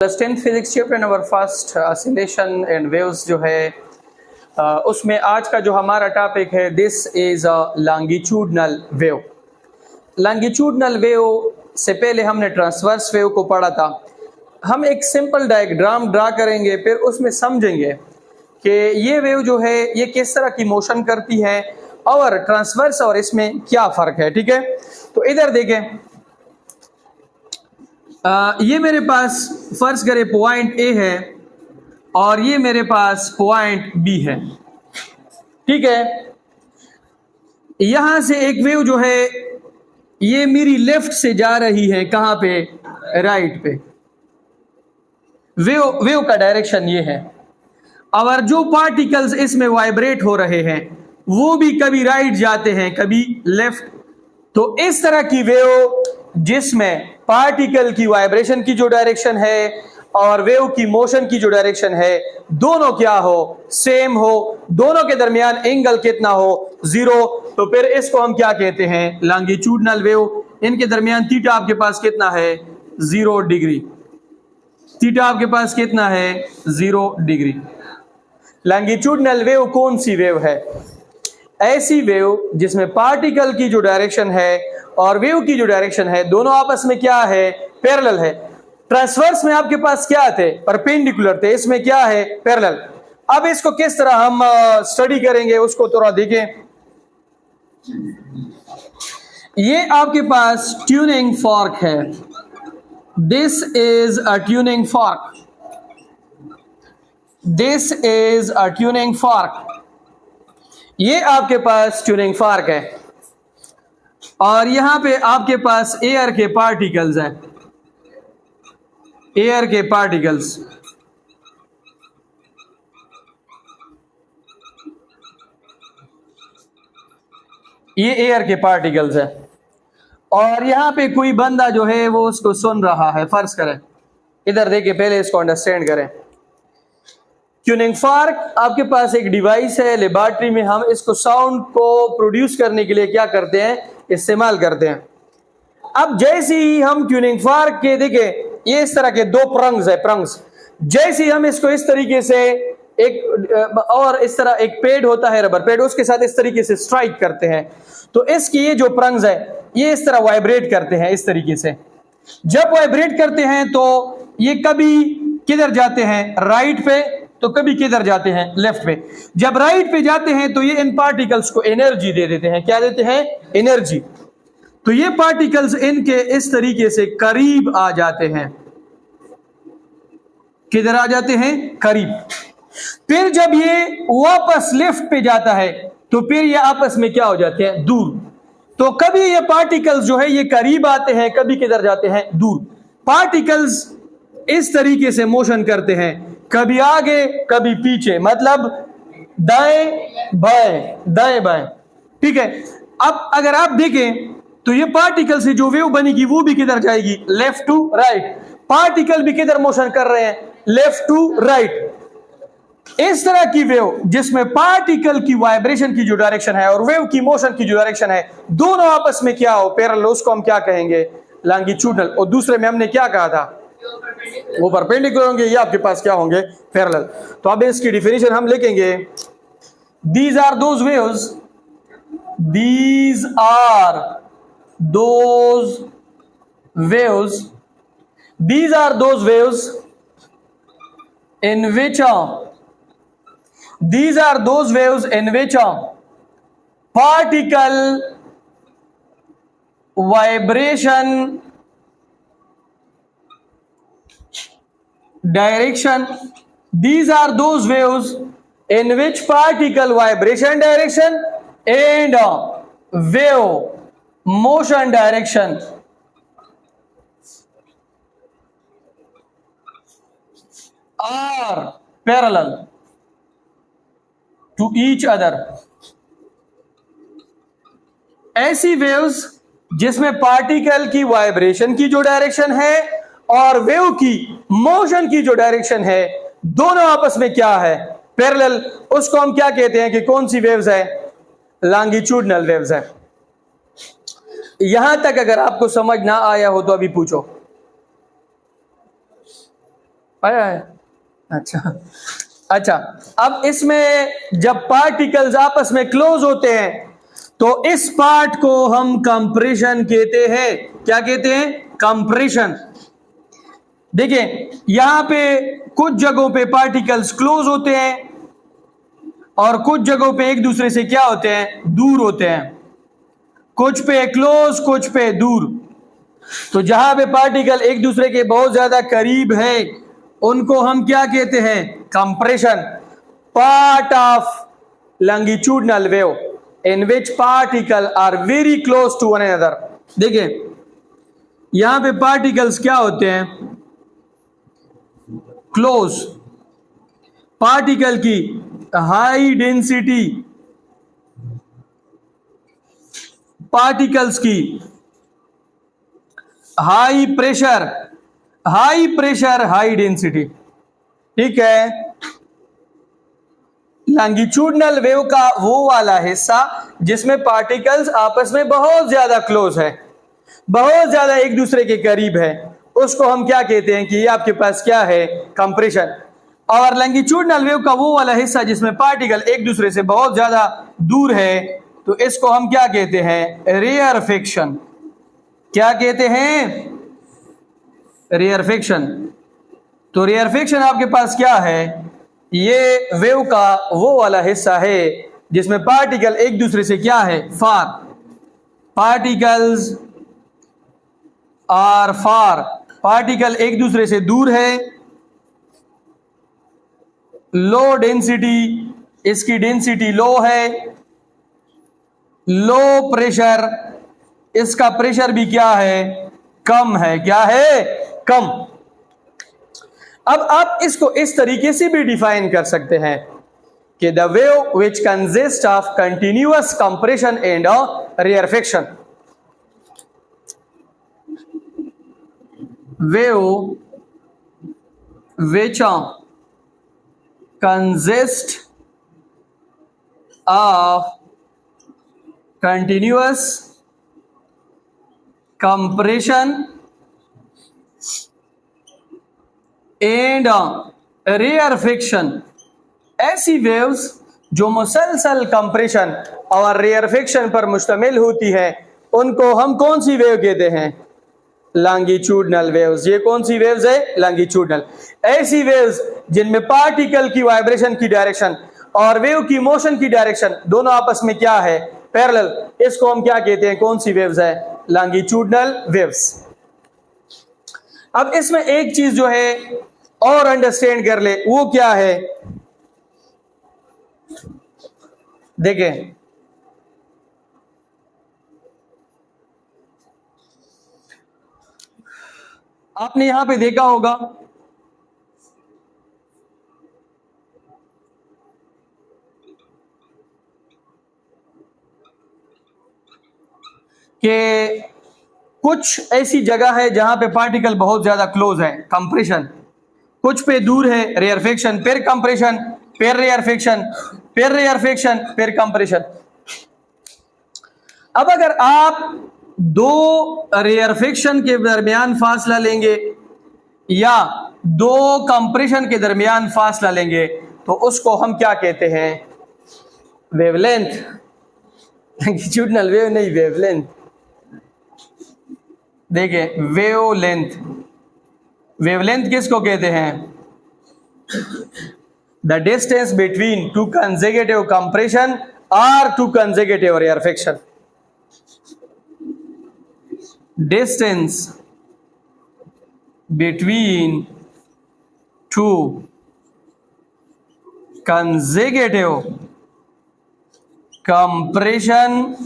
10th physics chapter number first oscillation and waves जो है उसमें आज का जो हमारा टॉपिक है this is a longitudinal wave. Longitudinal wave से पहले हमने ट्रांसवर्स वेव को पढ़ा था। हम एक सिंपल डायग्राम ड्रा करेंगे, फिर उसमें समझेंगे कि ये वेव जो है ये किस तरह की मोशन करती है और ट्रांसवर्स और इसमें क्या फ़र्क है। ठीक है, तो इधर देखें, ये मेरे पास फर्ज करें पॉइंट ए है और ये मेरे पास पॉइंट बी है। ठीक है, यहां से एक वेव जो है ये मेरी लेफ्ट से जा रही है, कहां पे? राइट पे। वेव का डायरेक्शन ये है और जो पार्टिकल्स इसमें वाइब्रेट हो रहे हैं वो भी कभी राइट जाते हैं कभी लेफ्ट। तो इस तरह की वेव जिसमें पार्टिकल की वाइब्रेशन की जो डायरेक्शन है और वेव की मोशन की जो डायरेक्शन है दोनों क्या हो? सेम हो। दोनों के दरमियान एंगल कितना हो? 0। तो फिर इसको हम क्या कहते हैं? Longitudinal wave. इनके दरमियान थीटा आपके पास कितना है? 0 डिग्री। थीटा आपके पास कितना है? 0 डिग्री। लॉन्गिट्यूडनल वेव कौन सी वेव है? ऐसी वेव जिसमें पार्टिकल की जो डायरेक्शन है और वेव की जो डायरेक्शन है दोनों आपस में क्या है? पैरेलल है। ट्रांसवर्स में आपके पास क्या थे? परपेंडिकुलर थे। इसमें क्या है? पैरेलल। अब इसको किस तरह हम स्टडी करेंगे उसको थोड़ा देखें। ये आपके पास ट्यूनिंग फॉर्क है। This is a tuning fork. This is a tuning fork. ये आपके पास ट्यूनिंग फॉर्क है और यहां पे आपके पास एयर के पार्टिकल्स हैं। एयर के पार्टिकल्स, ये एयर के पार्टिकल्स है और यहां पे कोई बंदा जो है वो उसको सुन रहा है। फर्ज करें, इधर देखिए, पहले इसको अंडरस्टैंड करें। ट्यूनिंग फॉर्क आपके पास एक डिवाइस है। लेबोरेटरी में हम इसको साउंड को प्रोड्यूस करने के लिए क्या करते हैं? इस्तेमाल करते हैं। अब जैसे ही हम ट्यूनिंग फॉर्क के देखें, ये इस तरह के दो प्रंग्स है, प्रंग्स। जैसे ही हम इसको इस तरीके से एक और इस तरह एक पेड होता है, रबर पेड, उसके साथ इस तरीके से स्ट्राइक करते हैं तो इसकी ये जो प्रंग्स है ये इस तरह वाइब्रेट करते हैं इस तरीके से। जब वाइब्रेट करते हैं तो ये कभी किधर जाते हैं? राइट पे, तो कभी किधर जाते हैं? लेफ्ट पे। जब राइट पे जाते हैं तो ये इन पार्टिकल्स को एनर्जी दे देते हैं। क्या देते हैं? एनर्जी। तो ये पार्टिकल्स इनके इस तरीके से करीब आ जाते हैं। किधर आ जाते हैं? करीब। फिर जब ये वापस लेफ्ट पे जाता है तो फिर ये आपस में क्या हो जाते हैं? दूर। तो कभी ये पार्टिकल्स जो है ये करीब आते हैं, कभी किधर जाते हैं? दूर। पार्टिकल्स इस तरीके से मोशन करते हैं, कभी आगे कभी पीछे, मतलब दाएं बाएं दाएं बाएं। ठीक है, अब अगर आप देखें तो ये पार्टिकल से जो वेव बनेगी वो भी किधर जाएगी? Left to right. पार्टिकल भी किधर मोशन कर रहे हैं? Left to right. इस तरह की वेव जिसमें पार्टिकल की वाइब्रेशन की जो डायरेक्शन है और वेव की मोशन की जो डायरेक्शन है दोनों आपस में क्या हो? पैरेलल। उसको हम क्या कहेंगे? लॉन्गिट्यूडनल। और दूसरे में हमने क्या कहा था? वो परपेंडिकुलर होंगे, ये आपके पास क्या होंगे? पैरेलल। तो अब इसकी डिफिनेशन हम लिखेंगे। These are those waves, these are those waves, these are those waves in which these are those waves in which particle vibration direction, these are those waves in which particle vibration direction and wave motion direction are parallel to each other। ऐसी waves जिसमें particle की vibration की जो direction है और wave की motion की जो डायरेक्शन है दोनों आपस में क्या है? पैरेलल। उसको हम क्या कहते हैं कि कौन सी वेव्स है? लॉन्गिट्यूडनल वेव्स है। यहां तक अगर आपको समझ ना आया हो तो अभी पूछो। आया है? अच्छा अच्छा, अब इसमें जब पार्टिकल्स आपस में क्लोज होते हैं तो इस पार्ट को हम कंप्रेशन कहते हैं। क्या कहते हैं? कंप्रेशन। देखिए यहां पे कुछ जगहों पे पार्टिकल्स क्लोज होते हैं और कुछ जगहों पे एक दूसरे से क्या होते हैं? दूर होते हैं। कुछ पे क्लोज, कुछ पे दूर। तो जहां पे पार्टिकल एक दूसरे के बहुत ज्यादा करीब है उनको हम क्या कहते हैं? Compression. Part of longitudinal wave in which particle are very close to one another. देखिए यहां पे पार्टिकल्स क्या होते हैं? क्लोज। पार्टिकल की हाई डेंसिटी, पार्टिकल्स की हाई प्रेशर, हाई डेंसिटी। ठीक है, लॉन्गिट्यूडनल वेव का वो वाला हिस्सा जिसमें पार्टिकल्स आपस में बहुत ज्यादा क्लोज है, बहुत ज्यादा एक दूसरे के करीब है, उसको हम क्या कहते हैं? कि ये आपके पास क्या है? कंप्रेशन। और लॉन्गिट्यूडनल वेव का वो वाला हिस्सा जिसमें पार्टिकल एक दूसरे से बहुत ज्यादा दूर है तो इसको हम क्या कहते हैं? रेयरफिक्शन। क्या कहते हैं? रेयरफिक्शन। तो रेयरफिक्शन आपके पास क्या है? ये वेव का वो वाला हिस्सा है जिसमें पार्टिकल एक दूसरे से क्या है? फार। पार्टिकल्स आर फार, पार्टिकल एक दूसरे से दूर है। लो डेंसिटी, इसकी डेंसिटी लो है। लो प्रेशर, इसका प्रेशर भी क्या है? कम है। क्या है? कम। अब आप इसको इस तरीके से भी डिफाइन कर सकते हैं कि the wave which consist of continuous compression and rarefaction. Wave which consist of continuous compression and rarefaction. ऐसी वेव्स जो मुसलसल कंप्रेशन और रेयरफिक्शन पर मुश्तमिल होती है उनको हम कौन सी वेव कहते हैं? Longitudinal waves. ये कौन सी वेव्स है? लॉन्गिट्यूडनल। ऐसी वेव्स जिनमें पार्टिकल की वाइब्रेशन की डायरेक्शन और वेव की मोशन की डायरेक्शन दोनों आपस में क्या है? पैरेलल। इसको हम क्या कहते हैं? कौन सी वेव्स है? Longitudinal waves. अब इसमें एक चीज जो है और अंडरस्टैंड कर ले, वो क्या है? देखें आपने यहां पे देखा होगा कि कुछ ऐसी जगह है जहां पे पार्टिकल बहुत ज्यादा क्लोज है, कंप्रेशन। कुछ पे दूर है, रेयरफिक्शन, फिर कंप्रेशन, फिर रेयरफिक्शन, फिर रेयरफिक्शन, फिर कंप्रेशन। अब अगर आप दो रेयरफिक्शन के दरमियान फासला लेंगे या दो कंप्रेशन के दरमियान फासला लेंगे तो उसको हम क्या कहते हैं? वेवलेंथ। लॉन्गिट्यूडनल वेव नहीं, वेवलेंथ। देखिए वेवलेंथ, वेवलेंथ किसको कहते हैं? The distance between two consecutive compression और two consecutive rarefaction. Distance between two consecutive compression,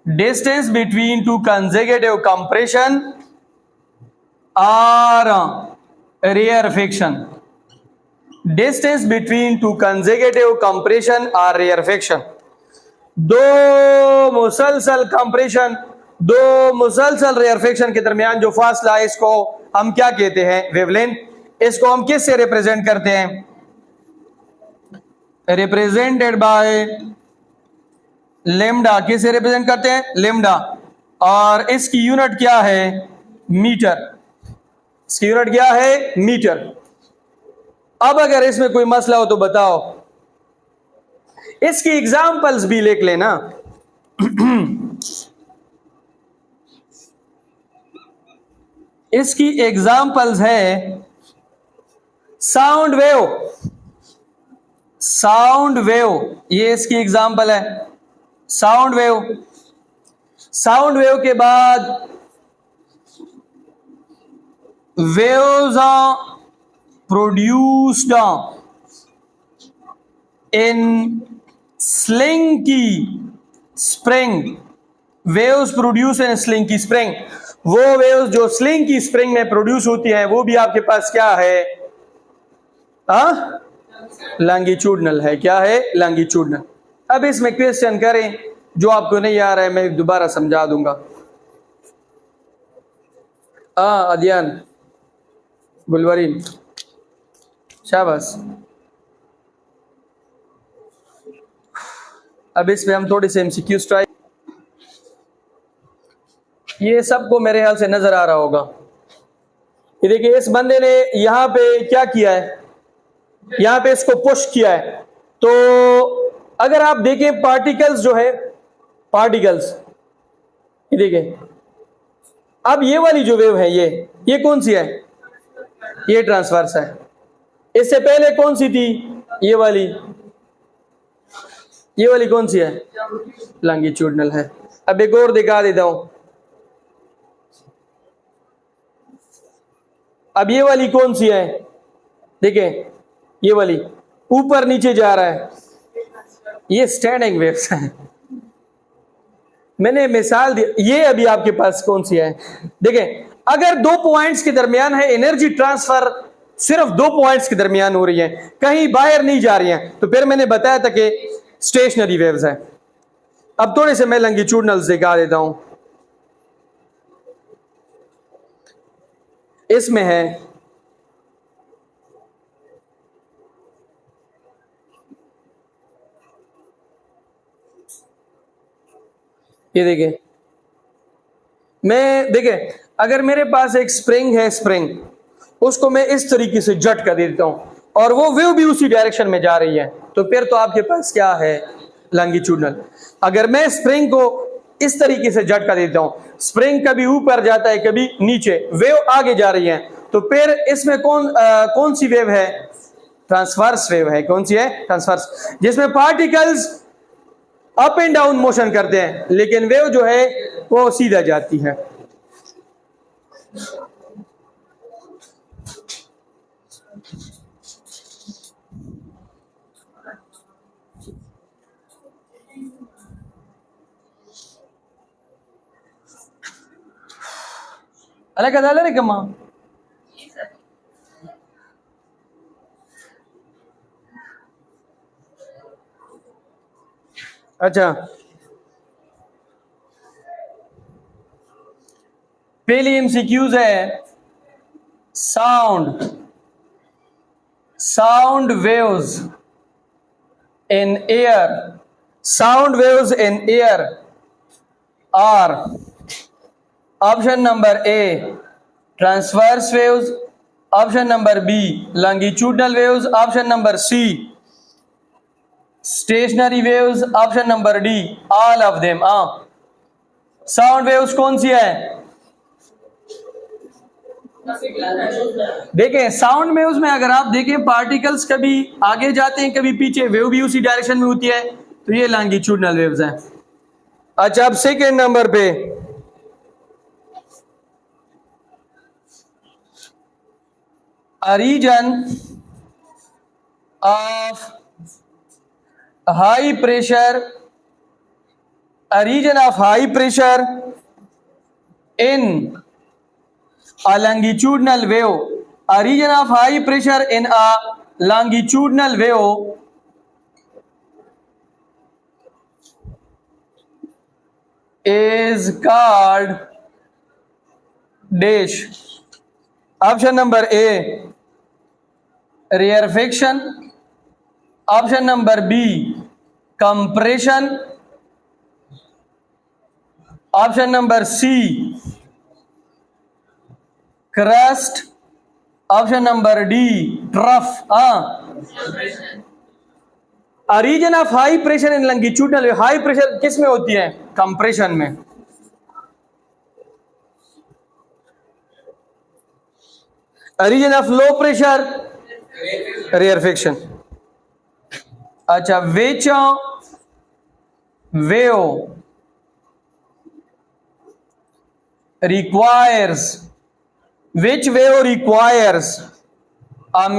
distance between two consecutive compression or rarefaction, distance between two consecutive compression or rarefaction। दो मुसलसल compression, दो मुसलसल रेयरफिक्शन के दरमियान जो फासला है इसको हम क्या कहते हैं? वेवलेंथ। इसको हम किस से रिप्रेजेंट करते हैं? Represented by lambda. किसे रिप्रेजेंट करते हैं? लेमडा। और इसकी यूनिट क्या है? मीटर। इसकी यूनिट क्या है? मीटर। अब अगर इसमें कोई मसला हो तो बताओ। इसकी एग्जाम्पल्स भी लिख लेना। इसकी एग्जाम्पल्स है साउंड वेव। साउंड वेव ये इसकी एग्जाम्पल है, साउंड वेव। साउंड वेव के बाद waves are produced in slinky spring. Waves produce in slinky spring, वो वेव्स जो स्लिंकी स्प्रिंग में प्रोड्यूस होती हैं वो भी आपके पास क्या है? लॉन्गिट्यूडनल है। क्या है? लॉन्गिट्यूडनल। अब इसमें क्वेश्चन करें, जो आपको नहीं आ रहा है मैं दोबारा समझा दूंगा। अध्ययन गुलवरीन, शाबाश। अब इसमें हम थोड़ी सी एमसीक्यूज ट्राई, ये सबको मेरे ख्याल से नजर आ रहा होगा। ये देखिए, इस बंदे ने यहां पे क्या किया है, यहां पे इसको पुश किया है। तो अगर आप देखें पार्टिकल्स जो है, पार्टिकल्स, ये देखिए, अब ये वाली जो वेव है ये कौन सी है? ये ट्रांसवर्स है। इससे पहले कौन सी थी? ये वाली। ये वाली कौन सी है? लॉन्गिट्यूडनल है। अब एक और दिखा देता हूं। अब ये वाली कौन सी है? देखिए, ये वाली ऊपर नीचे जा रहा है, ये स्टैंडिंग वेव्स है। मैंने मिसाल दी। ये अभी आपके पास कौन सी है? देखें, अगर दो पॉइंट्स के दरमियान है, एनर्जी ट्रांसफर सिर्फ दो पॉइंट्स के दरमियान हो रही है, कहीं बाहर नहीं जा रही है, तो फिर मैंने बताया था कि स्टेशनरी वेव्स है। अब थोड़े से मैं लॉन्गिट्यूडनल्स दिखा देता हूं। इसमें है ये देखिए, मैं देखिए, अगर मेरे पास एक स्प्रिंग है, स्प्रिंग, उसको मैं इस तरीके से झटका दे देता हूं और वो वेव भी उसी डायरेक्शन में जा रही है, तो फिर तो आपके पास क्या है? लॉन्गिट्यूडनल। अगर मैं स्प्रिंग को इस तरीके से झटका देता हूं, स्प्रिंग कभी ऊपर जाता है कभी नीचे, वेव आगे जा रही है, तो फिर इसमें कौन सी वेव है? ट्रांसवर्स वेव है। कौन सी है? ट्रांसवर्स, जिसमें particles up and down motion करते हैं, लेकिन वेव जो है वो सीधा जाती है। अलग अलग रे कमा। अच्छा, पहली एमसीक्यूज है sound waves in air. Sound waves in air are, option number A transverse waves, option number B longitudinal waves, option number C stationary waves, option number D all of them. Sound waves कौन सी है? देखें, sound waves में अगर आप देखें, particles कभी आगे जाते हैं कभी पीछे, वेव भी उसी डायरेक्शन में होती है, तो ये लॉन्गिट्यूडनल वेव्स हैं। अच्छा, अब सेकेंड नंबर पे a region of high pressure, a region of high pressure in a longitudinal wave, a region of high pressure in a longitudinal wave is called dash. Option number A rarefaction, option number B compression, option number C crust, option number D trough. Region of high pressure in longitudinal, high pressure किस में होती है? Compression में। Region of low pressure rarefaction. अच्छा, which wave requires which wave requires a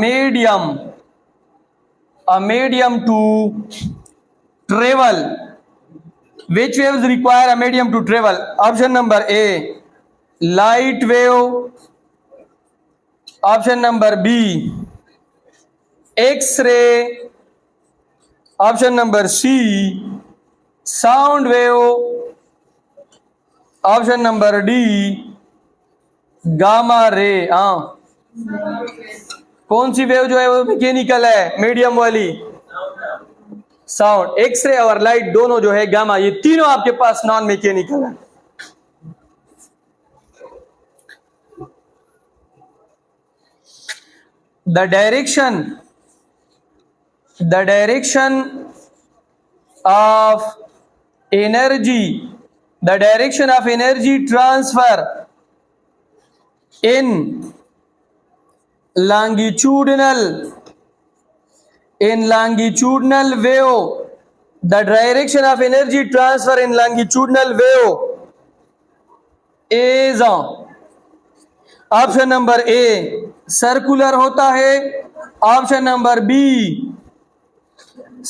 medium to travel? Which waves require a medium to travel? Option number A light wave, option number B X-ray, option number C sound wave, option number D gamma ray. कौन सी wave जो है वो mechanical है, medium वाली? Sound. X ray और light दोनों जो है गामा, ये तीनों आपके पास नॉन मैकेनिकल है। The direction of energy, the direction of energy transfer in longitudinal wave, the direction of energy transfer in longitudinal wave is option number A circular होता है, option number B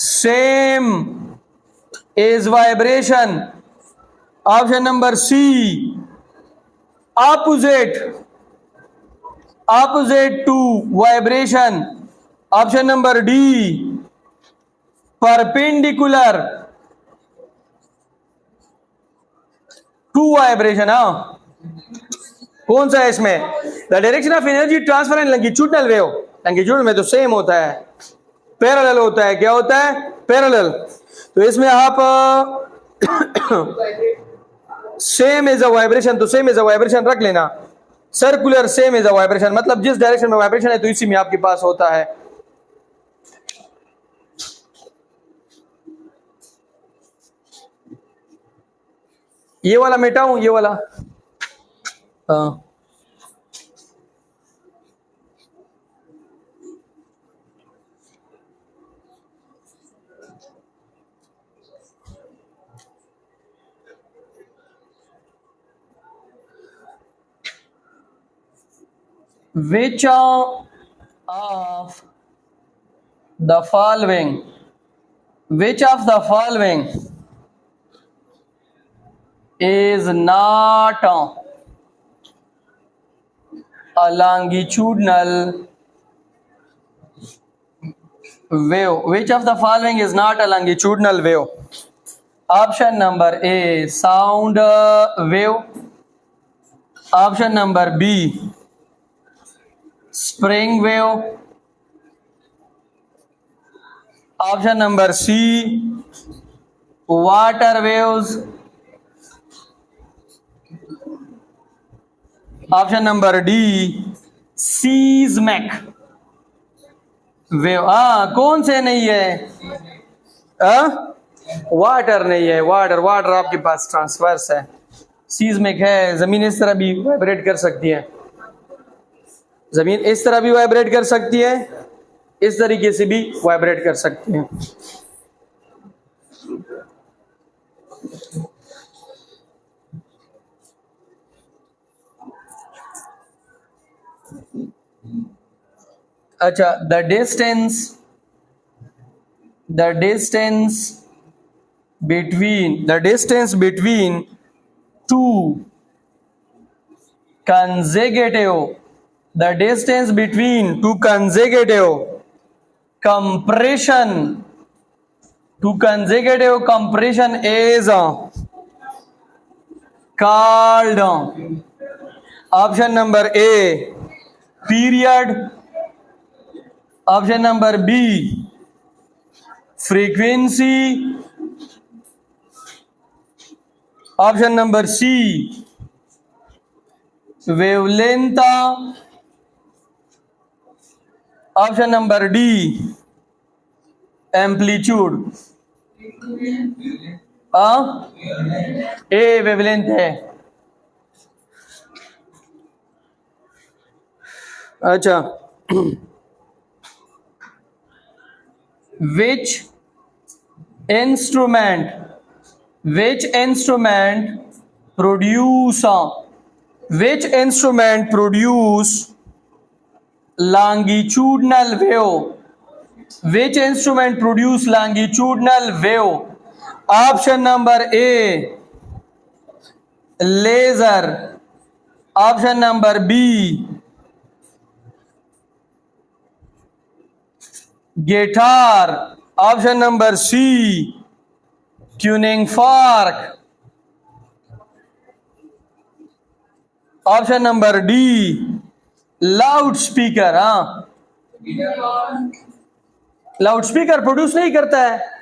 same as vibration, option number C opposite to vibration, option number D perpendicular to vibration. कौन सा है इसमें? The direction of energy transfer in longitudinal wave, longitude में तो same होता है, पैरेलल होता है। क्या होता है? पैरेलल। तो इसमें आप सेम इज अ वाइब्रेशन, तो सेम इज अ वाइब्रेशन रख लेना। Circular same is a vibration, मतलब जिस डायरेक्शन में वाइब्रेशन है तो इसी में आपके पास होता है। ये वाला मिटाऊं, ये वाला? Which of the following is not a longitudinal wave? Which of the following is not a longitudinal wave? Option number A sound wave, option number B spring wave, option number C water waves, option number D seismic wave. कौन से नहीं है? Water नहीं है, water आपके पास transverse है। Seismic है, जमीन इस तरह भी वाइब्रेट कर सकती है, जमीन इस तरह भी वाइब्रेट कर सकती है, इस तरीके से भी वाइब्रेट कर सकती है। अच्छा, the distance between to consecutive compression is called option number A period, option number B frequency, option number C wavelength, option number D amplitude. A wavelength है। अच्छा, which instrument produce longitudinal wave? Option number A laser, option number B guitar, option number C tuning fork, option number D loud speaker. हाँ, loud speaker produce नहीं करता है।